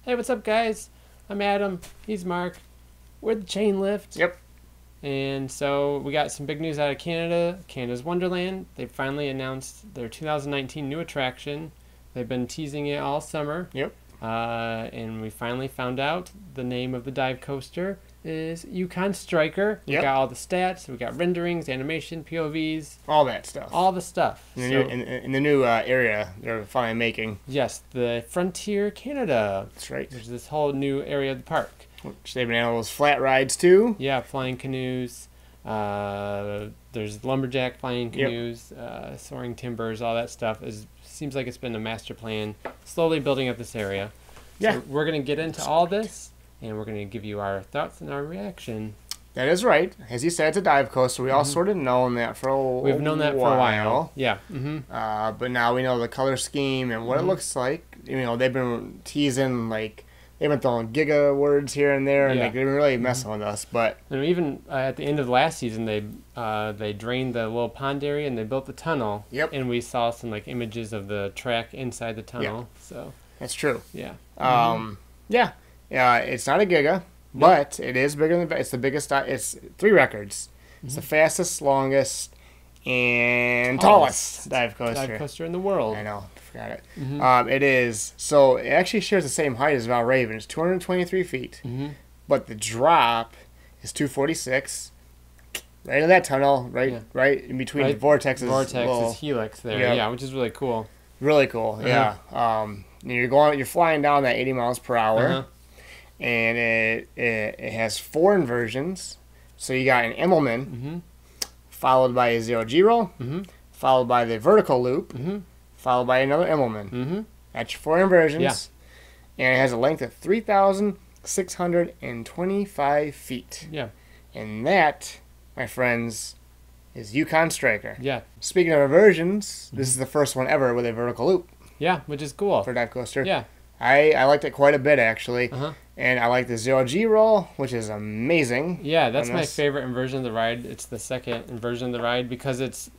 Hey, what's up, guys? I'm Adam. He's Mark. We're the Chain Lift. Yep. And so we got some big news out of Canada. Canada's Wonderland. They finally announced their 2019 new attraction. They've been teasing it all summer. Yep. And we finally found out the name of the dive coaster is Yukon Striker. We Yep. got all the stats. We got renderings, animation, POVs. All that stuff. All the stuff. In the new area they're finally making. Yes, the Frontier Canada. That's right. Which is this whole new area of the park. Which they've been on those flat rides too. Yeah, flying canoes. There's lumberjack flying canoes, soaring timbers, all that stuff. Seems like it's been a master plan, slowly building up this area. Yeah. So we're going to get into all this, and we're going to give you our thoughts and our reaction. That is right. As you said, it's a dive coaster. We all sort of known that for a while. We've known that for a while. Yeah. Mm-hmm. But now we know the color scheme and what it looks like. You know, they've been teasing, like, they've been throwing giga words here and there, and they've been really messing with us. But and even at the end of last season, they drained the little pond area and they built the tunnel. Yep. And we saw some like images of the track inside the tunnel. Yeah. So that's true. yeah. Yeah. It's not a giga, but it is bigger than. It's the biggest. It's 3 records. It's the fastest, longest, and tallest dive coaster in the world. I know. Forgot it. It is. So it actually shares the same height as Valraven. It's 223 feet. But the drop is 246. Right into that tunnel, right in between the vortexes. Vortex is helix there, yeah, which is really cool. Really cool, yeah. You're flying down that 80 miles per hour, and it has 4 inversions. So you got an Immelman, followed by a 0G roll, followed by the vertical loop, followed by another Immelman. That's your 4 inversions. Yeah. And it has a length of 3,625 feet. Yeah. And that, my friends, is Yukon Striker. Yeah. Speaking of inversions, this is the first one ever with a vertical loop. Yeah, which is cool. For a dive coaster. Yeah. I liked it quite a bit, actually. And I like the 0G roll, which is amazing. Yeah, that's my favorite inversion of the ride. It's the second inversion of the ride because it's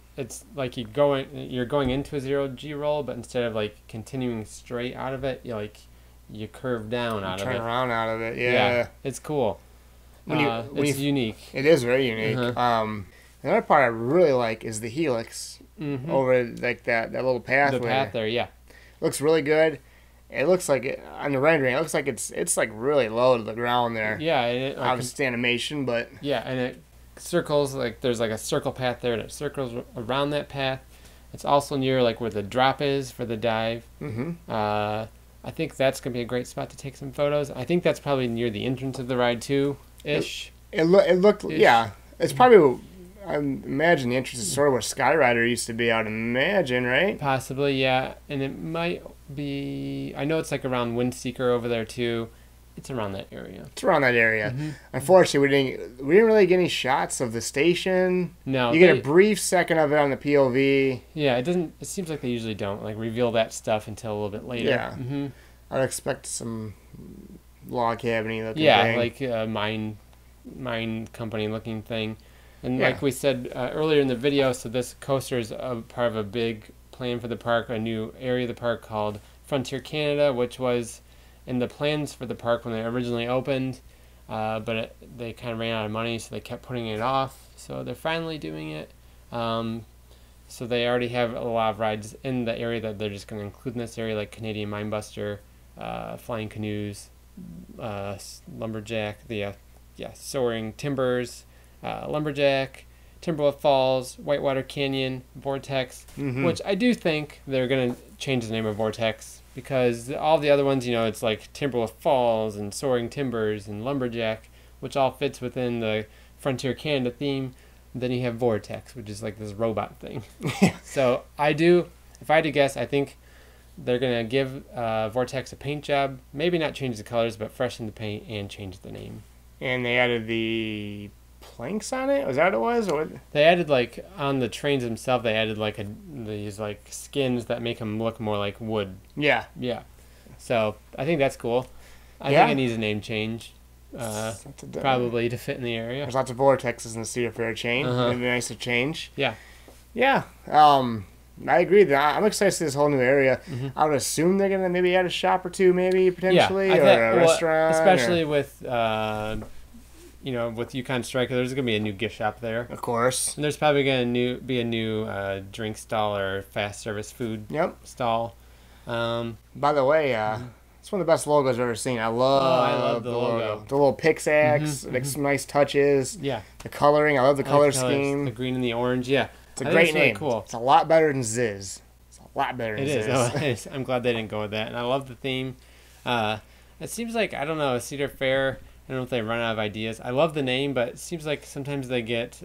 like you're going into a 0G roll, but instead of like continuing straight out of it, you curve down out of it. Turn around out of it, yeah. It's cool. It's unique. It is very unique. Another part I really like is the helix over like that little pathway. The path there, yeah. Looks really good. It looks like on the rendering, it looks like it's like really low to the ground there. Yeah, and obviously animation, but yeah, and it circles there's like a circle path there, and it circles around that path. It's also near like where the drop is for the dive. I think that's gonna be a great spot to take some photos. I think that's probably near the entrance of the ride too, ish. It looked yeah. It's probably. I imagine the entrance is sort of where Skyrider used to be, I would imagine, right? Possibly, yeah. And it might be... I know it's like around Windseeker over there, too. It's around that area. It's around that area. Unfortunately, we didn't really get any shots of the station. No. You get a brief second of it on the POV. Yeah, it seems like they usually don't reveal that stuff until a little bit later. Yeah. I'd expect some log cabiny looking thing. Yeah, like a mine company looking thing. And like we said earlier in the video, so this coaster is a part of a big plan for the park, a new area of the park called Frontier Canada, which was in the plans for the park when they originally opened, but they kind of ran out of money, so they kept putting it off. So they're finally doing it. So they already have a lot of rides in the area that they're just going to include in this area, like Canadian Minebuster, flying canoes, lumberjack, soaring timbers, lumberjack, Timberwolf Falls, Whitewater Canyon, Vortex, which I do think they're going to change the name of Vortex because all the other ones, it's like Timberwolf Falls and Soaring Timbers and Lumberjack, which all fits within the Frontier Canada theme. And then you have Vortex, which is like this robot thing. So if I had to guess, I think they're going to give Vortex a paint job, maybe not change the colors, but freshen the paint and change the name. And they added the planks on it? Was that what it was? Or what? They added on the trains themselves. They added these skins that make them look more like wood. Yeah. Yeah. So I think that's cool. I think it needs a name change, probably to fit in the area. There's lots of vortexes in the Cedar Fair chain. It'd be nice to change. Yeah. Yeah. I agree. I'm excited to see this whole new area. I would assume they're going to maybe add a shop or two, maybe, potentially, or a restaurant. Especially with, you know, with Yukon Striker, there's going to be a new gift shop there. Of course. And there's probably going to be a new drink stall or fast service food stall. By the way, it's one of the best logos I've ever seen. I love the logo. The little pickaxe, like some nice touches. Yeah. The coloring, I love the color scheme. The green and the orange, yeah. It's a great name. Really cool. It's a lot better than Ziz. It's a lot better than Ziz. It is. I'm glad they didn't go with that. And I love the theme. It seems like, I don't know, Cedar Fair, I don't know if they run out of ideas. I love the name, but it seems like sometimes they get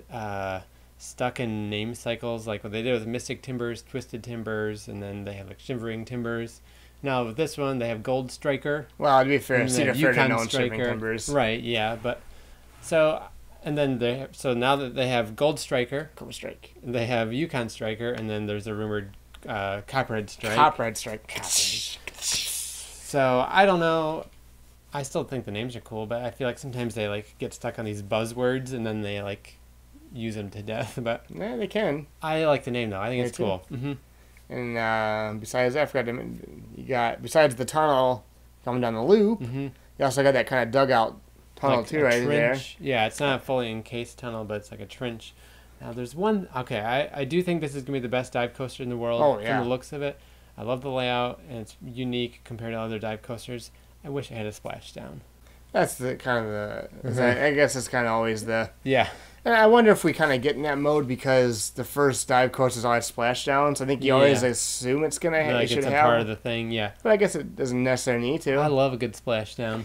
stuck in name cycles, like what they did with Mystic Timbers, Twisted Timbers, and then they have like Shivering Timbers. Now with this one, they have Gold Striker. Well, to be fair, Cedar Fair didn't own Shivering Timbers. Right, yeah, but so... And then now that they have Gold Striker, they have Yukon Striker, and then there's a rumored Copperhead Strike. So I don't know. I still think the names are cool, but I feel like sometimes they like get stuck on these buzzwords and then they like use them to death. But yeah, they can. I like the name though. I think it's cool. And besides that, I forgot you got besides the tunnel coming down the loop, you also got that kind of dugout tunnel like too, right there. Yeah, it's not a fully encased tunnel, but it's like a trench. Now there's one. Okay, I do think this is gonna be the best dive coaster in the world from the looks of it. I love the layout and it's unique compared to other dive coasters. I wish I had a splashdown. That's the kind of the. I guess it's kind of always the. Yeah. And I wonder if we kind of get in that mode because the first dive coasters always splashdowns. I think you always assume it's gonna have. Like it's a part of the thing, yeah. But I guess it doesn't necessarily need to. I love a good splashdown.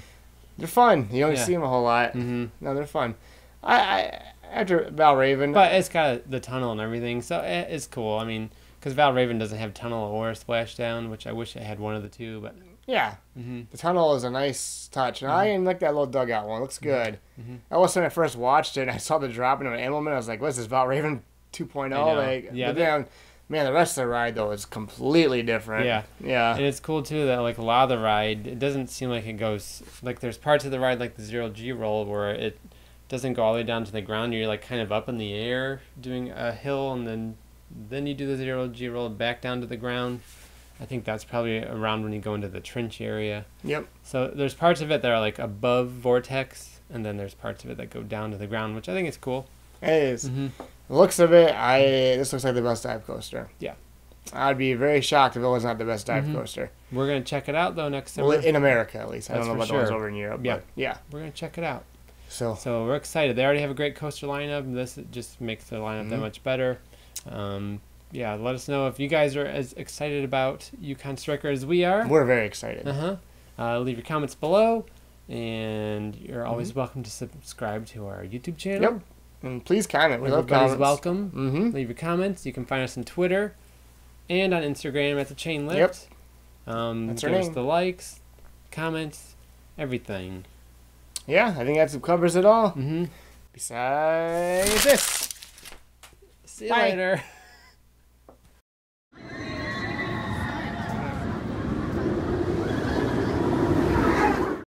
They're fun. You don't see them a whole lot. No, they're fun. I after Valraven. But it's got the tunnel and everything, so it's cool. I mean, because Valraven doesn't have tunnel or splashdown, which I wish it had one of the two, but. Yeah, the tunnel is a nice touch, and I even like that little dugout one. It looks good. I was when I first watched it, and I saw the drop into an Emmelman. I was like, "What's this Valraven 2.0?" Like, but then, man, the rest of the ride though is completely different. Yeah, and it's cool too that like a lot of the ride, it doesn't seem like it goes like there's parts of the ride like the 0G roll where it doesn't go all the way down to the ground. You're like kind of up in the air doing a hill, and then you do the 0G roll back down to the ground. I think that's probably around when you go into the trench area. Yep. So there's parts of it that are like above vortex, and then there's parts of it that go down to the ground, which I think is cool. It is. The looks of it, this looks like the best dive coaster. Yeah. I'd be very shocked if it was not the best dive coaster. We're going to check it out, though, next summer. Well, in America, at least. I don't know about the ones over in Europe. Yeah. But yeah. We're going to check it out. So we're excited. They already have a great coaster lineup, and this just makes their lineup that much better. Yeah, let us know if you guys are as excited about Yukon Striker as we are. We're very excited. Leave your comments below, and you're always welcome to subscribe to our YouTube channel. Yep. And please comment. We love comments. Everybody's welcome. Leave your comments. You can find us on Twitter and on Instagram at The Chain Lift. That's give us the likes, comments, everything. Yeah, I think that covers it all. Besides this. See you later.